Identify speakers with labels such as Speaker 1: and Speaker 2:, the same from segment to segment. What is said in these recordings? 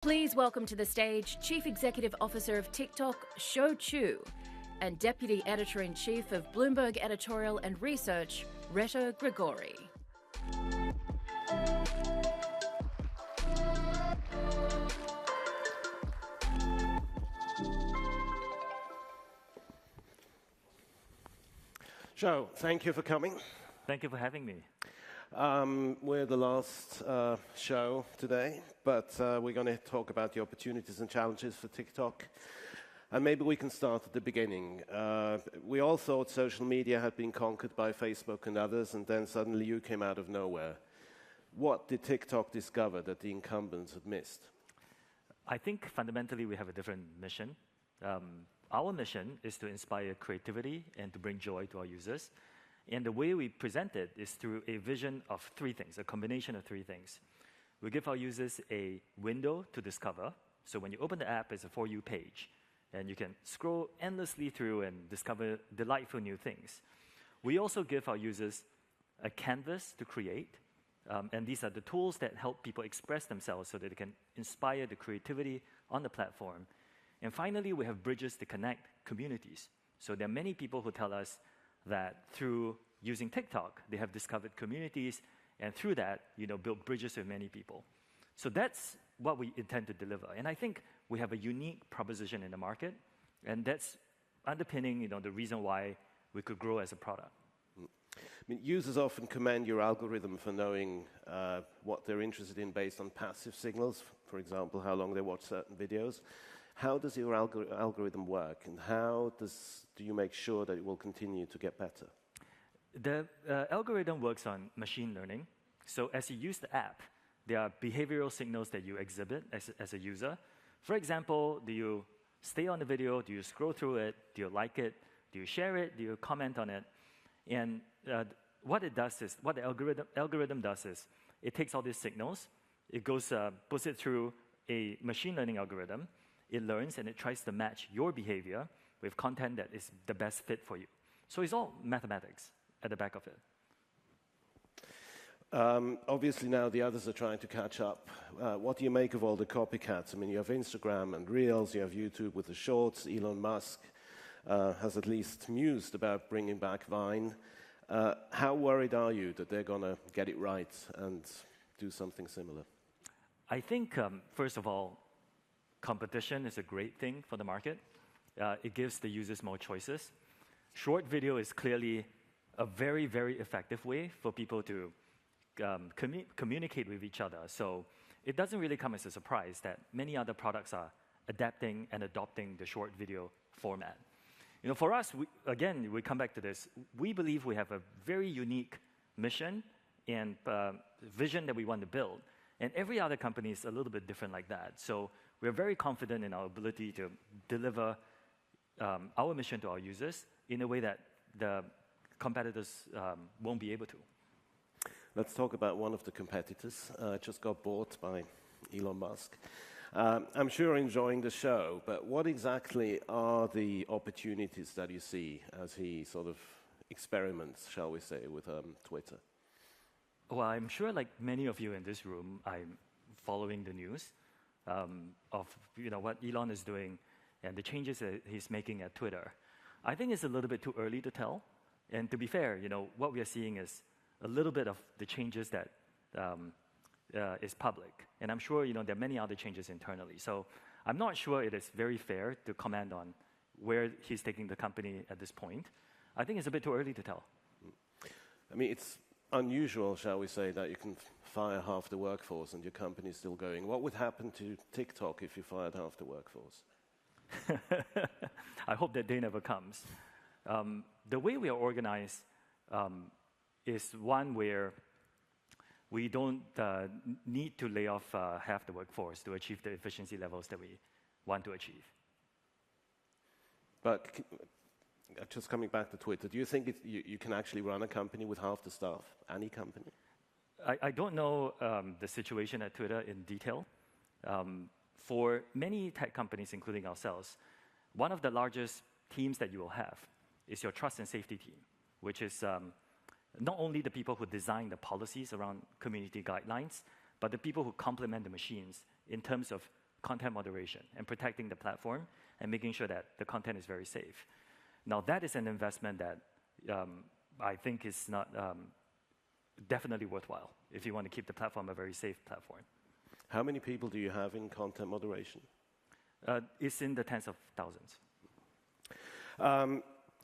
Speaker 1: Please welcome to the stage Chief Executive Officer of TikTok, Shou Chew, and Deputy Editor-in-Chief of Bloomberg Editorial and Research, Reto Grigori.
Speaker 2: Shou, thank you for coming.
Speaker 3: Thank you for having me.
Speaker 2: We're the last show today, but we're going to talk about the opportunities and challenges for TikTok. And maybe we can start at the beginning. We all thought social media had been conquered by Facebook and others, and then suddenly you came out of nowhere. What did TikTok discover that the incumbents had missed?
Speaker 3: I think fundamentally we have a different mission. Our mission is to inspire creativity and to bring joy to our users. And the way we present it is through a vision of three things, a combination of three things. We give our users a window to discover. So when you open the app, it's a For You page. And you can scroll endlessly through and discover delightful new things. We also give our users a canvas to create. And these are the tools that help people express themselves so that they can inspire the creativity on the platform. And finally, we have bridges to connect communities. So there are many people who tell us that through using TikTok, they have discovered communities, and through that, built bridges with many people. So that's what we intend to deliver. And I think we have a unique proposition in the market, and that's underpinning, the reason why we could grow as a product.
Speaker 2: I mean, users often commend your algorithm for knowing what they're interested in based on passive signals, for example, how long they watch certain videos. How does your algorithm work, and how do you make sure that it will continue to get better?
Speaker 3: The algorithm works on machine learning. So as you use the app, there are behavioral signals that you exhibit as a user. For example, do you stay on the video? Do you scroll through it? Do you like it? Do you share it? Do you comment on it? And what the algorithm does is it takes all these signals, it goes, puts it through a machine learning algorithm. It learns and it tries to match your behavior with content that is the best fit for you. So it's all mathematics at the back of it.
Speaker 2: Obviously now the others are trying to catch up. What do you make of all the copycats? I mean, you have Instagram and Reels, you have YouTube with the Shorts. Elon Musk has at least mused about bringing back Vine. How worried are you that they're going to get it right and do something similar?
Speaker 3: I think, first of all, competition is a great thing for the market. It gives the users more choices. Short video is clearly a very, very effective way for people to communicate with each other. So it doesn't really come as a surprise that many other products are adapting and adopting the short video format. For us, we come back to this. We believe we have a very unique mission and vision that we want to build. And every other company is a little bit different like that. So we're very confident in our ability to deliver our mission to our users in a way that the competitors won't be able to.
Speaker 2: Let's talk about one of the competitors. Just got bought by Elon Musk. I'm sure you're enjoying the show, but what exactly are the opportunities that you see as he sort of experiments, shall we say, with Twitter?
Speaker 3: Well, I'm sure, like many of you in this room, I'm following the news of what Elon is doing and the changes that he's making at Twitter. I think it's a little bit too early to tell. And to be fair, what we are seeing is a little bit of the changes that is public. And I'm sure there are many other changes internally. So I'm not sure it is very fair to comment on where he's taking the company at this point. I think it's a bit too early to tell.
Speaker 2: I mean, it's unusual, shall we say, that you can fire half the workforce and your company is still going. What would happen to TikTok if you fired half the workforce?
Speaker 3: I hope that day never comes. The way we are organized is one where we don't need to lay off half the workforce to achieve the efficiency levels that we want to achieve.
Speaker 2: But just coming back to Twitter, do you think you can actually run a company with half the staff, any company?
Speaker 3: I don't know the situation at Twitter in detail. For many tech companies, including ourselves, one of the largest teams that you will have is your trust and safety team, which is not only the people who design the policies around community guidelines, but the people who complement the machines in terms of content moderation and protecting the platform and making sure that the content is very safe. Now, that is an investment that I think is not definitely worthwhile if you want to keep the platform a very safe platform.
Speaker 2: How many people do you have in content moderation?
Speaker 3: It's in the tens of thousands.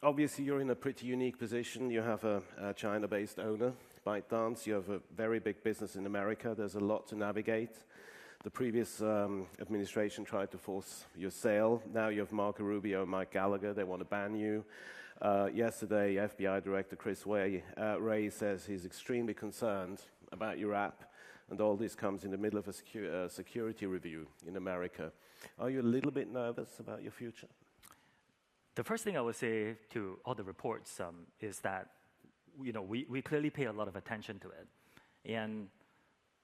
Speaker 2: Obviously, you're in a pretty unique position. You have a China-based owner, ByteDance. You have a very big business in America. There's a lot to navigate. The previous administration tried to force your sale. Now you have Marco Rubio and Mike Gallagher. They want to ban you. Yesterday, FBI Director Chris Wray says he's extremely concerned about your app, and all this comes in the middle of a security review in America. Are you a little bit nervous about your future?
Speaker 3: The first thing I would say to all the reports is that we clearly pay a lot of attention to it. And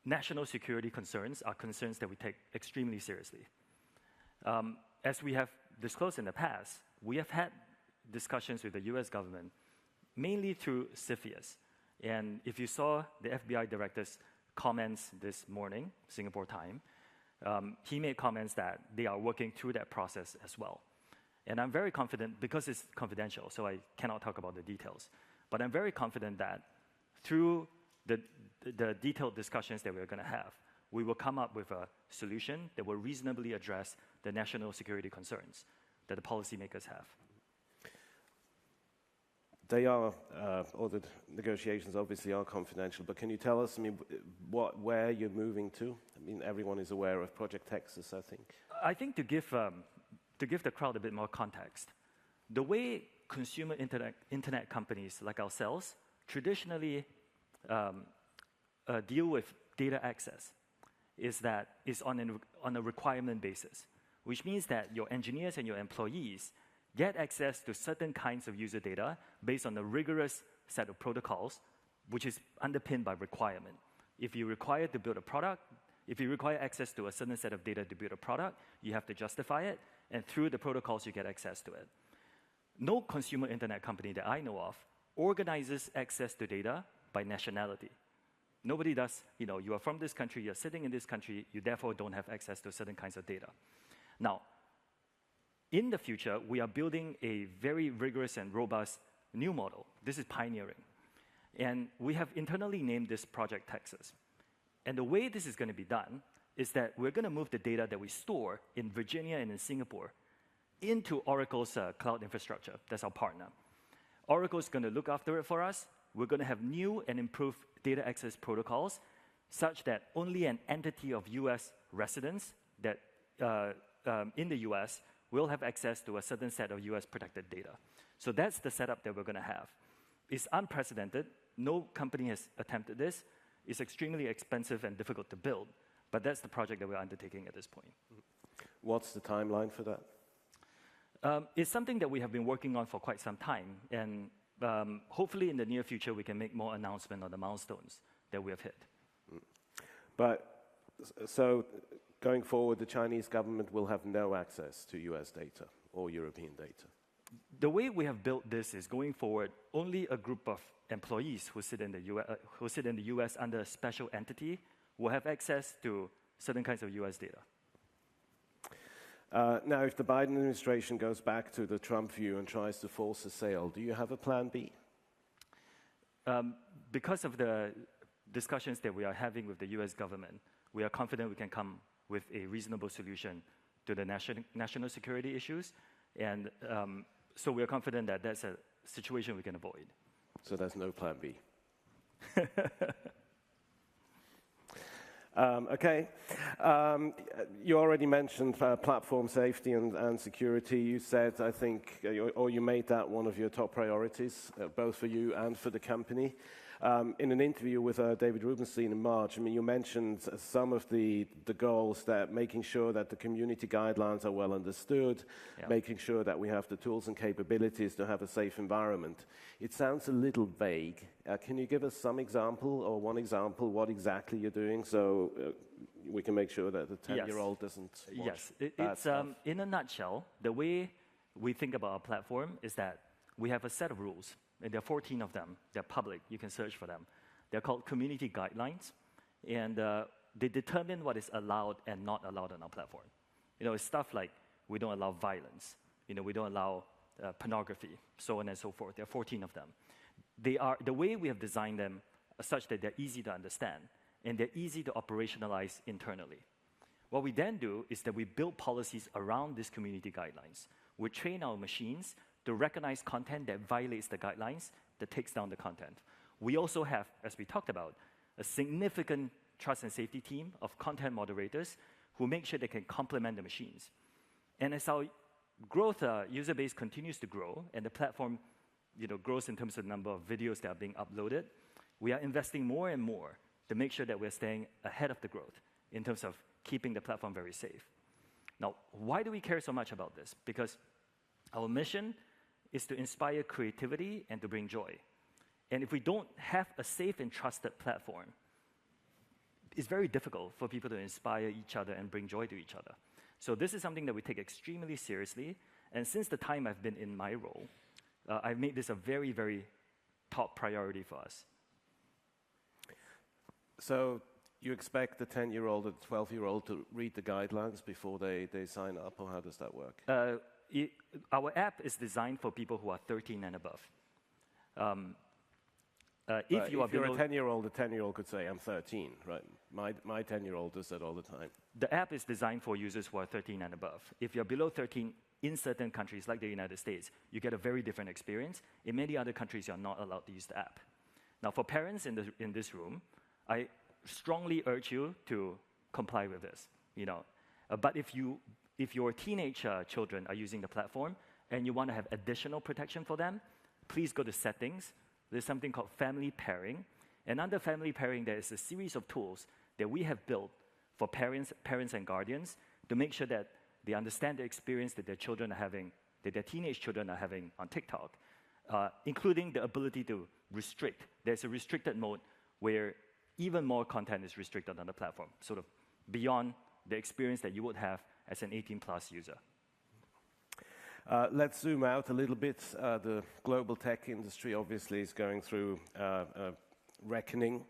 Speaker 3: national security concerns are concerns that we take extremely seriously. As we have disclosed in the past, we have had discussions with the US government, mainly through CFIUS. And if you saw the FBI director's comments this morning, Singapore time, he made comments that they are working through that process as well. And I'm very confident, because it's confidential, so I cannot talk about the details, but I'm very confident that through the detailed discussions that we're going to have, we will come up with a solution that will reasonably address the national security concerns that the policymakers have.
Speaker 2: They are, all the negotiations obviously are confidential, but can you tell us, where you're moving to? I mean, everyone is aware of Project Texas, I think.
Speaker 3: I think to give the crowd a bit more context, the way consumer internet companies like ourselves traditionally deal with data access is on a requirement basis, which means that your engineers and your employees get access to certain kinds of user data based on a rigorous set of protocols, which is underpinned by requirement. If you require to build a product, if you require access to a certain set of data to build a product, you have to justify it, and through the protocols, you get access to it. No consumer internet company that I know of organizes access to data by nationality. Nobody does, you are from this country, you're sitting in this country, you therefore don't have access to certain kinds of data. Now, in the future, we are building a very rigorous and robust new model. This is pioneering. And we have internally named this Project Texas. And the way this is going to be done is that we're going to move the data that we store in Virginia and in Singapore into Oracle's cloud infrastructure. That's our partner. Oracle's going to look after it for us. We're going to have new and improved data access protocols such that only an entity of US residents that in the US will have access to a certain set of US protected data. So that's the setup that we're going to have. It's unprecedented. No company has attempted this. It's extremely expensive and difficult to build, but that's the project that we're undertaking at this point.
Speaker 2: What's the timeline for that?
Speaker 3: It's something that we have been working on for quite some time, and hopefully in the near future we can make more announcements on the milestones that we have hit.
Speaker 2: But, so going forward, the Chinese government will have no access to US data or European data?
Speaker 3: The way we have built this is, going forward, only a group of employees who sit in the US under a special entity will have access to certain kinds of US data.
Speaker 2: Now, if the Biden administration goes back to the Trump view and tries to force a sale, do you have a plan B?
Speaker 3: Because of the discussions that we are having with the US government, we are confident we can come with a reasonable solution to the national security issues. And so we are confident that that's a situation we can avoid.
Speaker 2: So there's no plan B? Okay. You already mentioned platform safety and security. You said, I think, or you made that one of your top priorities, both for you and for the company. In an interview with David Rubenstein in March, you mentioned some of the goals, that making sure that the community guidelines are well understood, making sure that we have the tools and capabilities to have a safe environment. It sounds a little vague. Can you give us some example, or one example, what exactly you're doing, so we can make sure that the 10-year-old doesn't watch
Speaker 3: it's in a nutshell, the way we think about our platform is that we have a set of rules. And there are 14 of them. They're public. You can search for them. They're called community guidelines. And they determine what is allowed and not allowed on our platform. It's stuff like we don't allow violence, we don't allow pornography, so on and so forth. There are 14 of them. The way we have designed them such that they're easy to understand and they're easy to operationalize internally. What we then do is that we build policies around these community guidelines. We train our machines to recognize content that violates the guidelines, that takes down the content. We also have, as we talked about, a significant trust and safety team of content moderators who make sure they can complement the machines. And as our growth user base continues to grow and the platform grows in terms of the number of videos that are being uploaded, we are investing more and more to make sure that we're staying ahead of the growth in terms of keeping the platform very safe. Now, why do we care so much about this? Because our mission is to inspire creativity and to bring joy. And if we don't have a safe and trusted platform, it's very difficult for people to inspire each other and bring joy to each other. So this is something that we take extremely seriously. And since the time I've been in my role, I've made this a very, very top priority for us.
Speaker 2: So you expect the 10-year-old or the 12-year-old to read the guidelines before they sign up, or how does that work?
Speaker 3: Our app is designed for people who are 13 and above. If you're a
Speaker 2: 10-year-old, a 10-year-old could say, I'm 13, right? My 10-year-old does that all the time.
Speaker 3: The app is designed for users who are 13 and above. If you're below 13 in certain countries, like the United States, you get a very different experience. In many other countries, you're not allowed to use the app. Now, for parents in this room, I strongly urge you to comply with this. But if your teenage children are using the platform and you want to have additional protection for them, please go to settings. There's something called family pairing. And under family pairing, there is a series of tools that we have built for parents and guardians to make sure that they understand the experience that their children are having, that their teenage children are having on TikTok, including the ability to restrict. There's a restricted mode where even more content is restricted on the platform, sort of beyond the experience that you would have as an 18-plus user.
Speaker 2: Let's zoom out a little bit. The global tech industry obviously is going through a reckoning.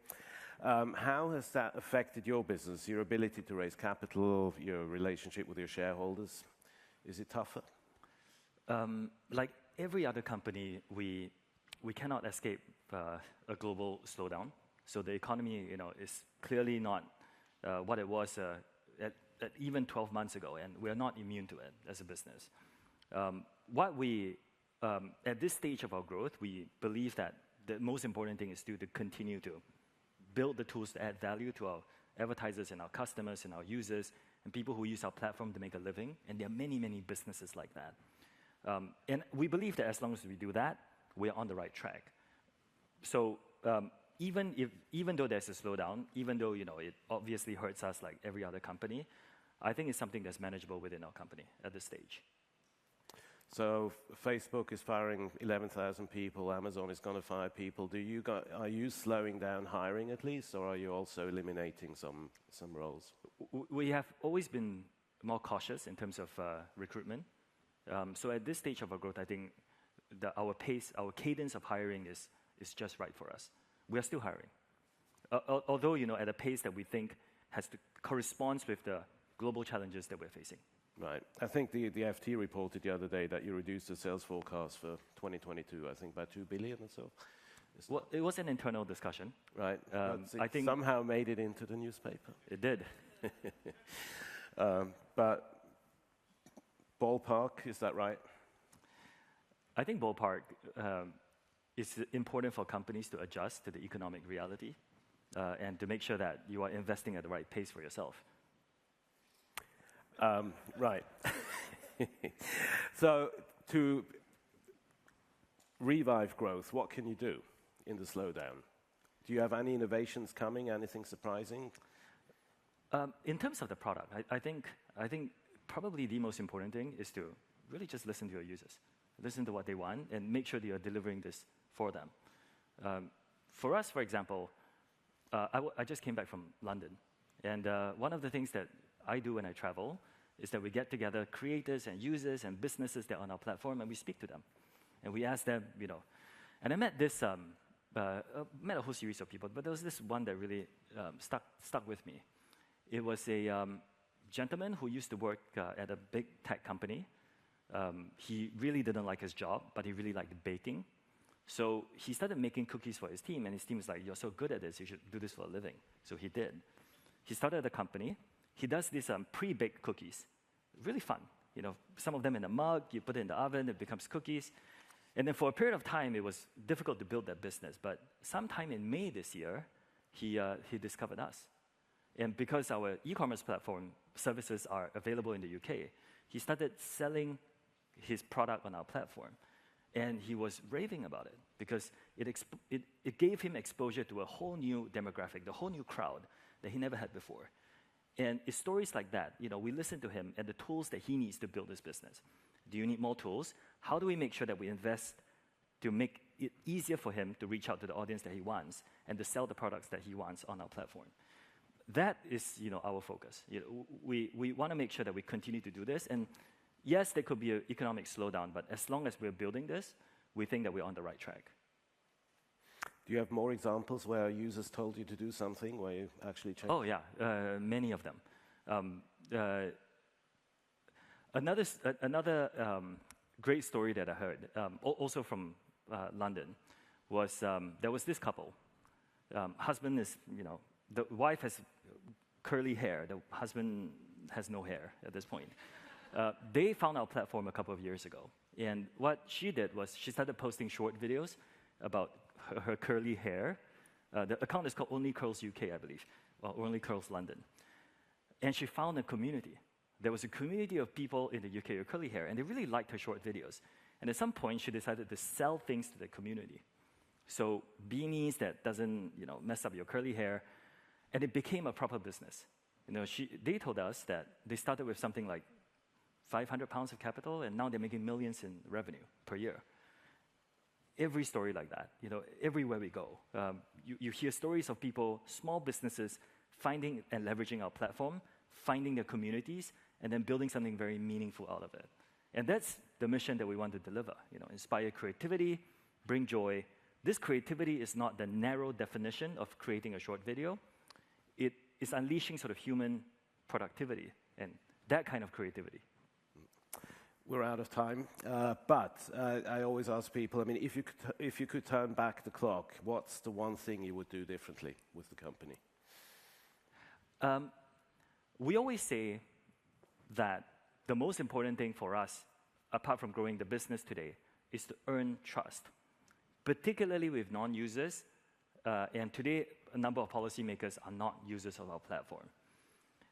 Speaker 2: How has that affected your business, your ability to raise capital, your relationship with your shareholders? Is it tougher?
Speaker 3: Like every other company, we cannot escape a global slowdown. So the economy, is clearly not what it was at even 12 months ago, and we are not immune to it as a business. At this stage of our growth, we believe that the most important thing is to continue to build the tools to add value to our advertisers and our customers and our users and people who use our platform to make a living. And there are many, many businesses like that. And we believe that as long as we do that, we're on the right track. So even though there's a slowdown, even though it obviously hurts us like every other company, I think it's something that's manageable within our company at this stage.
Speaker 2: So Facebook is firing 11,000 people. Amazon is going to fire people. Are you slowing down hiring at least, or are you also eliminating some roles?
Speaker 3: We have always been more cautious in terms of recruitment. So at this stage of our growth, I think our pace, our cadence of hiring is just right for us. We are still hiring, although at a pace that we think corresponds with the global challenges that we're facing.
Speaker 2: Right. I think the FT reported the other day that you reduced the sales forecast for 2022, I think, by 2 billion or so.
Speaker 3: Well, it was an internal discussion.
Speaker 2: Right.
Speaker 3: I think
Speaker 2: somehow made it into the newspaper.
Speaker 3: It did.
Speaker 2: But ballpark, is that right?
Speaker 3: I think ballpark is important for companies to adjust to the economic reality and to make sure that you are investing at the right pace for yourself.
Speaker 2: Right. So to revive growth, what can you do in the slowdown? Do you have any innovations coming, anything surprising?
Speaker 3: In terms of the product, I think probably the most important thing is to really just listen to your users. Listen to what they want and make sure that you're delivering this for them. For us, for example, I just came back from London. And one of the things that I do when I travel is that we get together creators and users and businesses that are on our platform, and we speak to them. And we ask them, and I met met a whole series of people, but there was this one that really stuck with me. It was a gentleman who used to work at a big tech company. He really didn't like his job, but he really liked baking. So he started making cookies for his team, and his team was like, "You're so good at this, you should do this for a living." So he did. He started a company. He does these pre-baked cookies. Really fun. You know, some of them in a mug, you put it in the oven, it becomes cookies. And then for a period of time, it was difficult to build that business. But sometime in May this year, he discovered us. And because our e-commerce platform services are available in the UK, he started selling his product on our platform. And he was raving about it because it gave him exposure to a whole new demographic, the whole new crowd that he never had before. And it's stories like that. You know, we listen to him and the tools that he needs to build this business. Do you need more tools? How do we make sure that we invest to make it easier for him to reach out to the audience that he wants and to sell the products that he wants on our platform? That is, you know, our focus. You know, we want to make sure that we continue to do this. And yes, there could be an economic slowdown, but as long as we're building this, we think that we're on the right track.
Speaker 2: Do you have more examples where users told you to do something, where you actually changed?
Speaker 3: Oh, yeah, many of them. Another great story that I heard, also from London, was there was this couple. Husband is, you know, the wife has curly hair. The husband has no hair at this point. They found our platform a couple of years ago. And what she did was she started posting short videos about her curly hair. The account is called Only Curls UK, I believe, or Only Curls London. And she found a community. There was a community of people in the UK with curly hair, and they really liked her short videos. And at some point, she decided to sell things to the community. So beanies that doesn't, you know, mess up your curly hair, and it became a proper business. You know, they told us that they started with something like 500 pounds of capital, and now they're making millions in revenue per year. Every story like that, you know, everywhere we go, you hear stories of people, small businesses, finding and leveraging our platform, finding their communities, and then building something very meaningful out of it. And that's the mission that we want to deliver. You know, inspire creativity, bring joy. This creativity is not the narrow definition of creating a short video. It is unleashing sort of human productivity and that kind of creativity.
Speaker 2: We're out of time, but I always ask people, I mean, if you could turn back the clock, what's the one thing you would do differently with the company?
Speaker 3: We always say that the most important thing for us, apart from growing the business today, is to earn trust, particularly with non-users. And today, a number of policymakers are not users of our platform.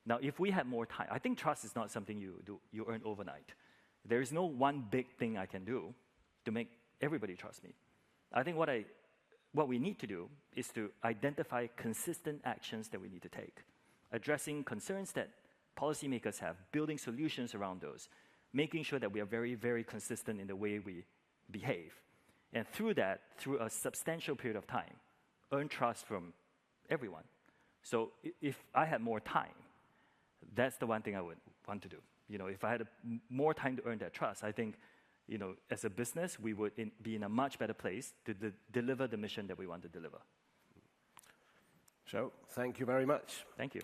Speaker 3: Now, if we had more time, I think trust is not something you earn overnight. There is no one big thing I can do to make everybody trust me. I think what we need to do is to identify consistent actions that we need to take, addressing concerns that policymakers have, building solutions around those, making sure that we are very, very consistent in the way we behave. And through that, through a substantial period of time, earn trust from everyone. So if I had more time, that's the one thing I would want to do. You know, if I had more time to earn that trust, I think, you know, as a business, we would be in a much better place to deliver the mission that we want to deliver.
Speaker 2: Shou, thank you very much.
Speaker 3: Thank you.